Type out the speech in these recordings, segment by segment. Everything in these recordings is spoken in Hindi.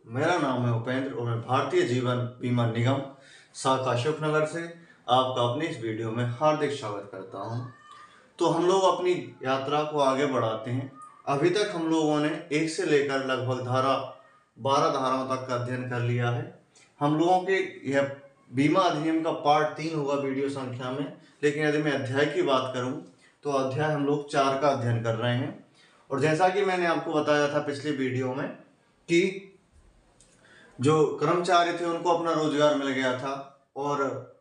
मेरा नाम है उपेंद्र और मैं भारतीय जीवन बीमा निगम शाखा अशोकनगर से आपका अपनी इस वीडियो में हार्दिक स्वागत करता हूं। तो हम लोग अपनी यात्रा को आगे बढ़ाते हैं। अभी तक हम लोगों ने 1 से लेकर लगभग 12 धाराओं तक का अध्ययन कर लिया है। हम लोगों के यह बीमा अधिनियम का पार्ट 3 होगा वीडियो संख्या में, लेकिन यदि मैं अध्याय की बात करूं तो अध्याय हम लोग 4 का अध्ययन कर रहे हैं। और जैसा कि मैंने आपको बताया था पिछली वीडियो में कि जो कर्मचारी थे उनको अपना रोजगार मिल गया था और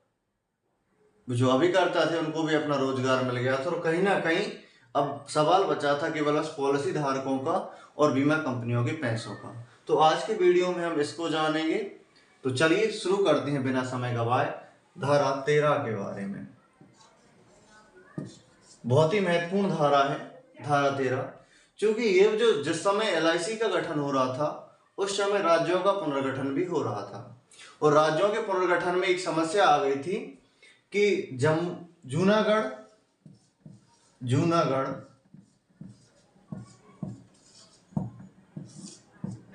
जो अभिकर्ता थे उनको भी अपना रोजगार मिल गया था, और कहीं ना कहीं अब सवाल बचा था केवल पॉलिसी धारकों का और बीमा कंपनियों के पैसों का। तो आज के वीडियो में हम इसको जानेंगे। तो चलिए शुरू करते हैं बिना समय गवाए धारा 13 के बारे में। बहुत ही महत्वपूर्ण धारा है धारा 13, क्योंकि ये जो जिस समय LIC का गठन हो रहा था उस समय राज्यों का पुनर्गठन भी हो रहा था, और राज्यों के पुनर्गठन में एक समस्या आ गई थी कि जूनागढ़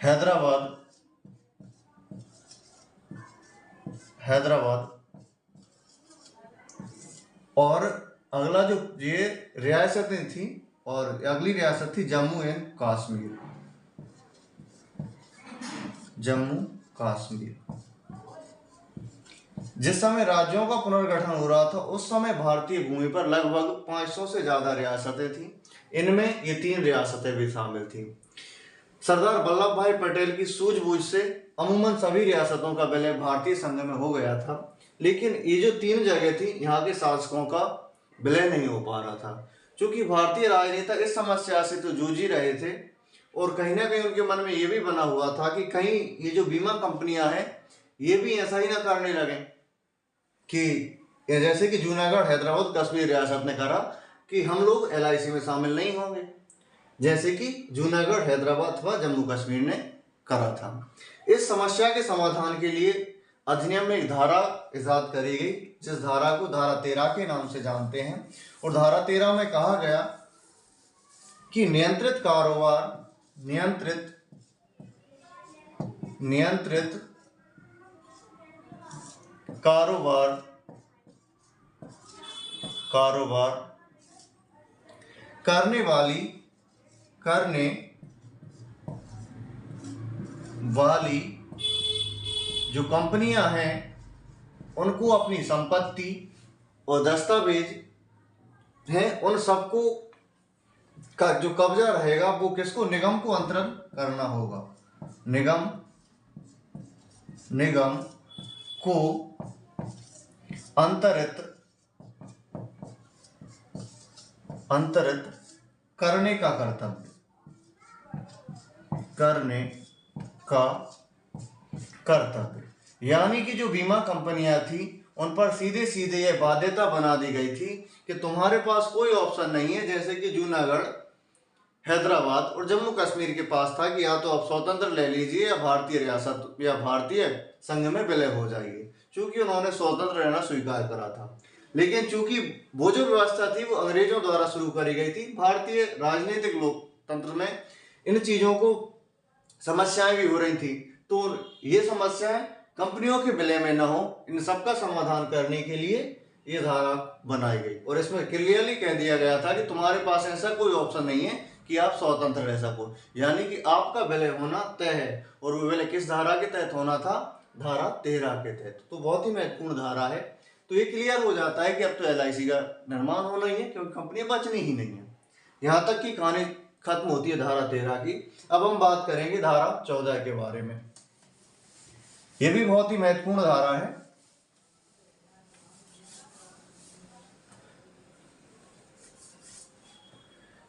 हैदराबाद और अगला जो ये रियासतें थी, और अगली रियासत थी जम्मू कश्मीर। जिस समय राज्यों का पुनर्गठन हो रहा था उस समय भारतीय भूमि पर लगभग 500 से ज्यादा रियासतें थी। इनमें ये 3 रियासतें भी शामिल थी। सरदार वल्लभ भाई पटेल की सूझबूझ से अमूमन सभी रियासतों का विलय भारतीय संघ में हो गया था, लेकिन ये जो 3 जगह थी यहाँ के शासकों का विलय नहीं हो पा रहा था, क्योंकि भारतीय राजनेता इस समस्या से तो जूझ ही रहे थे, और कहीं ना कहीं उनके मन में ये भी बना हुआ था कि कहीं ये जो बीमा कंपनियां हैं ये भी ऐसा ही ना करने लगे कि जैसे कि जूनागढ़ हैदराबाद कश्मीर रियासत ने करा कि हम लोग LIC में शामिल नहीं होंगे, जैसे कि जूनागढ़ हैदराबाद अथवा जम्मू कश्मीर ने करा था। इस समस्या के समाधान के लिए अधिनियम में एक धारा इजाद करी गई, जिस धारा को धारा 13 के नाम से जानते हैं। और धारा 13 में कहा गया कि नियंत्रित कारोबार करने वाली जो कंपनियां हैं उनको अपनी संपत्ति और दस्तावेज हैं उन सबको का जो कब्जा रहेगा वो किसको, निगम को अंतरण करना होगा। निगम को अंतरित करने का कर्तव्य। यानी कि जो बीमा कंपनियां थी उन पर सीधे सीधे यह बाध्यता बना दी गई थी कि तुम्हारे पास कोई ऑप्शन नहीं है, जैसे कि जूनागढ़ हैदराबाद और जम्मू कश्मीर के पास था कि या तो आप स्वतंत्र ले लीजिए या भारतीय रियासत या भारतीय संघ में विलय हो जाइए, क्योंकि उन्होंने स्वतंत्र रहना स्वीकार करा था। लेकिन चूंकि वो जो व्यवस्था थी वो अंग्रेजों द्वारा शुरू करी गई थी, भारतीय राजनीतिक लोकतंत्र में इन चीजों को समस्याएं भी हो रही थी, तो ये समस्याएं कंपनियों के विलय में न हो, इन सबका समाधान करने के लिए ये धारा बनाई गई। और इसमें क्लियरली कह दिया गया था कि तुम्हारे पास ऐसा कोई ऑप्शन नहीं है कि आप स्वतंत्र रह सको, यानी कि आपका विलय होना तय है। और वो विलय किस धारा के तहत होना था, धारा 13 के तहत। तो बहुत ही महत्वपूर्ण धारा है। तो ये क्लियर हो जाता है कि अब तो LIC का निर्माण होना ही है, क्योंकि कंपनियां बचनी ही नहीं है। यहाँ तक की कहानी खत्म होती है धारा 13 की। अब हम बात करेंगे धारा 14 के बारे में। ये भी बहुत ही महत्वपूर्ण धारा है।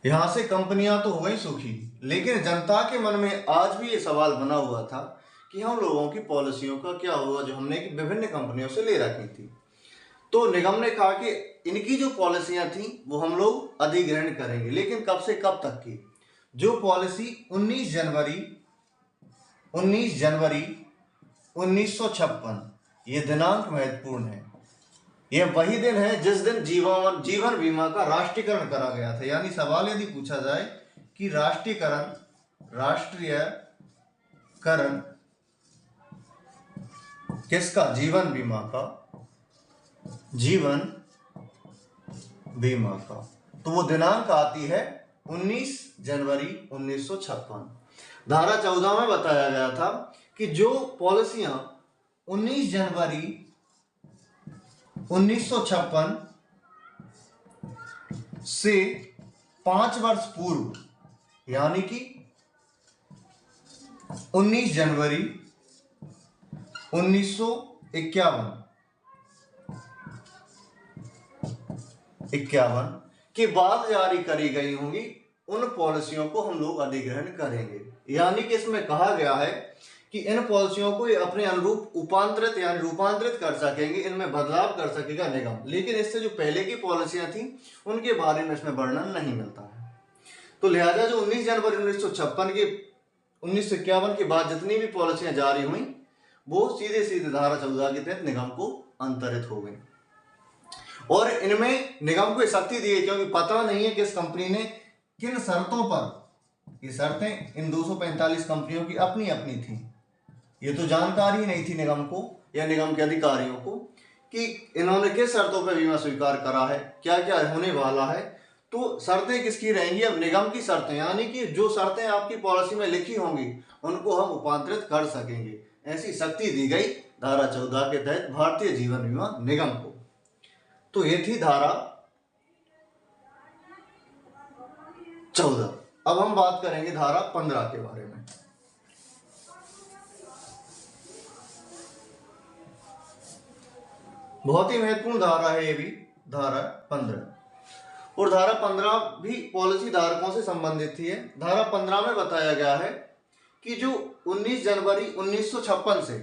यहां से कंपनियां तो हो गई सुखी, लेकिन जनता के मन में आज भी ये सवाल बना हुआ था कि हम लोगों की पॉलिसियों का क्या होगा जो हमने विभिन्न कंपनियों से ले रखी थी। तो निगम ने कहा कि इनकी जो पॉलिसियां थी वो हम लोग अधिग्रहण करेंगे, लेकिन कब से कब तक की। जो पॉलिसी 19 जनवरी 1956, ये दिनांक महत्वपूर्ण है। यह वही दिन है जिस दिन जीवन बीमा का राष्ट्रीयकरण करा गया था। यानी सवाल यदि पूछा जाए कि राष्ट्रीयकरण किसका? जीवन बीमा का, जीवन बीमा का। तो वो दिनांक आती है 19 जनवरी 1956। धारा 14 में बताया गया था कि जो पॉलिसियां 19 जनवरी 1956 से 5 वर्ष पूर्व, यानी कि 19 जनवरी 1951 के बाद जारी करी गई होंगी, उन पॉलिसियों को हम लोग अधिग्रहण करेंगे। यानी कि इसमें कहा गया है कि इन पॉलिसियों को अपने अनुरूप उपांतरित यानी रूपांतरित कर सकेंगे, इनमें बदलाव कर सकेगा निगम। लेकिन इससे जो पहले की पॉलिसियां थी उनके बारे में इसमें वर्णन नहीं मिलता है। तो लिहाजा जो 19 जनवरी 1956 के 1951 के बाद जितनी भी पॉलिसियां जारी हुई वो सीधे सीधे धारा 14 के तहत निगम को अंतरित हो गई। और इनमें निगम को शक्ति दी गई, क्योंकि पता नहीं है किस कंपनी ने किन शर्तों पर, ये शर्तें इन 245 कंपनियों की अपनी अपनी थी। ये तो जानकारी नहीं थी निगम को या निगम के अधिकारियों को कि इन्होंने किस शर्तों पर बीमा स्वीकार करा है, क्या क्या होने वाला है। तो शर्तें किसकी रहेंगी? अब निगम की शर्तें, यानी कि जो शर्तें आपकी पॉलिसी में लिखी होंगी उनको हम रूपांतरित कर सकेंगे, ऐसी शक्ति दी गई धारा 14 के तहत भारतीय जीवन बीमा निगम को। तो ये थी धारा 14। अब हम बात करेंगे धारा 15 के बारे में। बहुत ही महत्वपूर्ण धारा है ये भी, धारा 15। और धारा 15 भी पॉलिसी धारकों से संबंधित थी। धारा 15 में बताया गया है कि जो 19 जनवरी 1956 से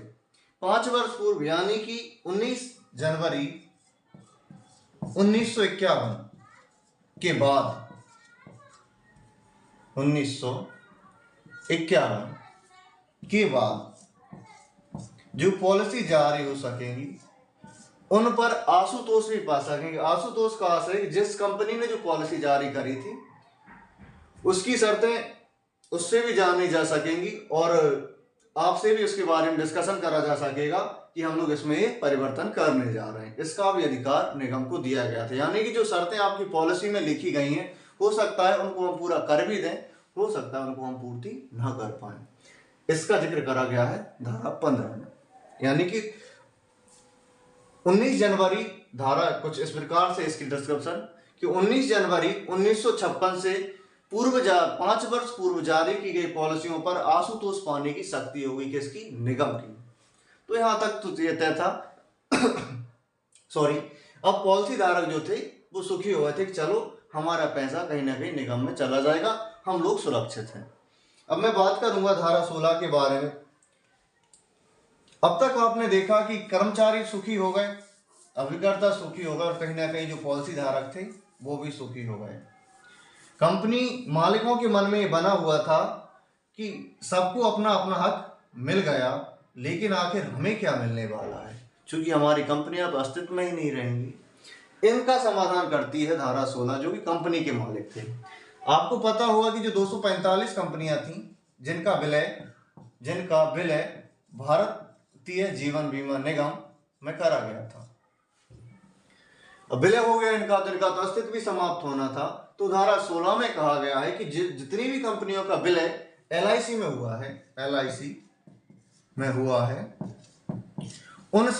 5 वर्ष पूर्व, यानी कि 19 जनवरी 1951 के बाद, 1951 के बाद जो पॉलिसी जारी हो सकेंगी उन पर आशुतोष भी पा सकेंगे। आशुतोष का आशय है कि जिस कंपनी ने जो पॉलिसी जारी करी थी उसकी शर्तें उससे भी जानी जा सकेंगी और आपसे भी उसके बारे में डिस्कशन करा जा सकेगा कि हम लोग इसमें एक परिवर्तन करने जा रहे हैं। इसका भी अधिकार निगम को दिया गया था। यानी कि जो शर्तें आपकी पॉलिसी में लिखी गई हैं, हो सकता है उनको हम पूरा कर भी दें, हो सकता है उनको हम पूर्ति ना कर पाए। इसका जिक्र करा गया है धारा 15 में। यानी कि 19 जनवरी धारा कुछ इस प्रकार से इसकी डिस्क्रिप्शन कि 19 जनवरी 1956 से 5 वर्ष पूर्व जारी की गई पॉलिसियों पर आशुतोष पाने की शक्ति होगी किसकी? निगम की। तो यहां तक तो ये तय था। सॉरी, अब पॉलिसी धारक जो थे वो सुखी हुए थे कि चलो हमारा पैसा कहीं ना कहीं निगम में चला जाएगा, हम लोग सुरक्षित हैं। अब मैं बात करूंगा धारा 16 के बारे में। अब तक आपने देखा कि कर्मचारी सुखी हो गए, अभिकर्ता सुखी हो गए और कहीं ना कहीं जो पॉलिसी धारक थे वो भी सुखी हो गए। कंपनी मालिकों के मन में बना हुआ था कि सबको अपना अपना हक मिल गया, लेकिन आखिर हमें क्या मिलने वाला है, क्योंकि हमारी कंपनियां तो अस्तित्व में ही नहीं रहेंगी। इनका समाधान करती है धारा 16, जो कि कंपनी के मालिक थे। आपको पता होगा कि जो 245 कंपनियां थीं जिनका विलय भारतीय जीवन बीमा निगम में करा गया था, अब विलय हो गया इनका तो अस्तित्व भी समाप्त होना था। तो धारा 16 में कहा गया है कि जितनी भी कंपनियों का विलय LIC में हुआ है, LIC में हुआ है, उन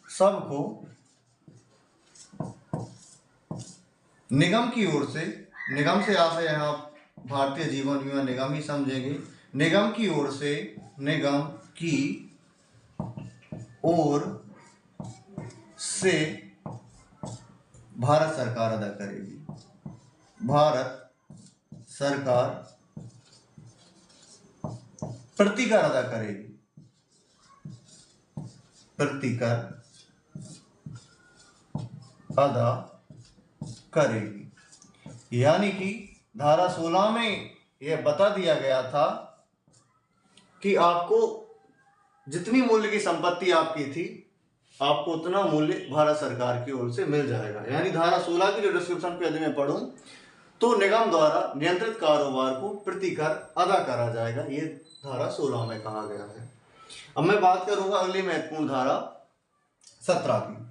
सबको निगम की ओर से, निगम से आशय यहाँ भारतीय जीवन बीमा निगम ही समझेंगे, निगम की ओर से भारत सरकार अदा करेगी। भारत सरकार प्रतिकर अदा करेगी, प्रतिकर अदा करेगी। यानी कि धारा 16 में यह बता दिया गया था कि आपको जितनी मूल्य की संपत्ति आपकी थी, आपको उतना मूल्य भारत सरकार की ओर से मिल जाएगा। यानी धारा 16 की जो डिस्क्रिप्शन पे यदि मैं पढ़ूं तो निगम द्वारा नियंत्रित कारोबार को प्रतिकर अदा करा जाएगा, ये धारा 16 में कहा गया है। अब मैं बात करूंगा अगली महत्वपूर्ण धारा 17 की।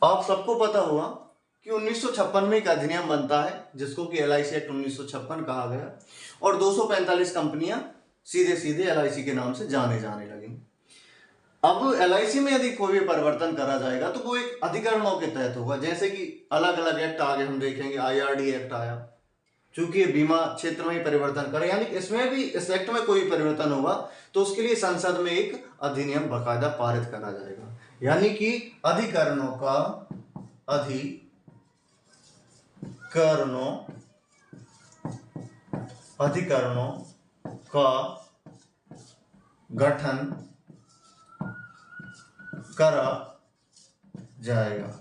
आप सबको पता होगा कि 1956 में एक अधिनियम बनता है जिसको कि LIC एक्ट 1956 कहा गया, और 245 कंपनियां सीधे सीधे LIC के नाम से जाने लगी। अब LIC में यदि कोई भी परिवर्तन करा जाएगा तो वो एक अधिकरणों के तहत होगा, जैसे कि अलग अलग एक्ट आगे हम देखेंगे, IRD एक्ट आया, चूंकि ये बीमा क्षेत्र में ही परिवर्तन करे, यानी इसमें भी, इस एक्ट में कोई परिवर्तन होगा तो उसके लिए संसद में एक अधिनियम बाकायदा पारित करा जाएगा, यानी कि अधिकरणों का गठन करा जाएगा।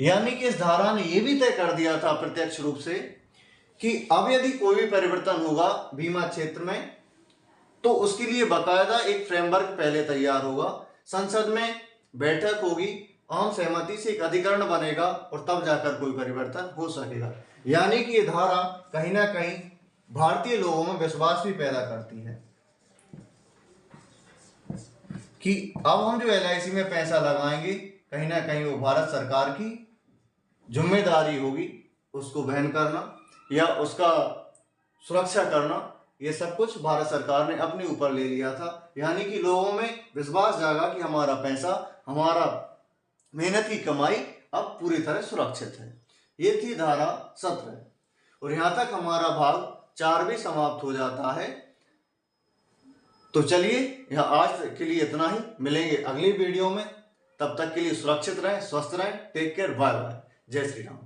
यानी कि इस धारा ने यह भी तय कर दिया था प्रत्यक्ष रूप से कि अब यदि कोई भी परिवर्तन होगा बीमा क्षेत्र में तो उसके लिए बाकायदा एक फ्रेमवर्क पहले तैयार होगा, संसद में बैठक होगी, आम सहमति से एक अधिकरण बनेगा और तब जाकर कोई परिवर्तन हो सकेगा। यानी कि ये धारा कहीं ना कहीं भारतीय लोगों में विश्वास भी पैदा करती है कि अब हम जो LIC में पैसा लगाएंगे कहीं ना कहीं वो भारत सरकार की जिम्मेदारी होगी, उसको वहन करना या उसका सुरक्षा करना, ये सब कुछ भारत सरकार ने अपने ऊपर ले लिया था। यानी कि लोगों में विश्वास जागा कि हमारा पैसा, हमारा मेहनत की कमाई अब पूरी तरह सुरक्षित है। ये थी धारा 17 और यहाँ तक हमारा भाग 4 भी समाप्त हो जाता है। तो चलिए यह आज के लिए इतना ही, मिलेंगे अगली वीडियो में, तब तक के लिए सुरक्षित रहें, स्वस्थ रहें, टेक केयर, बाय बाय, जय श्री राम।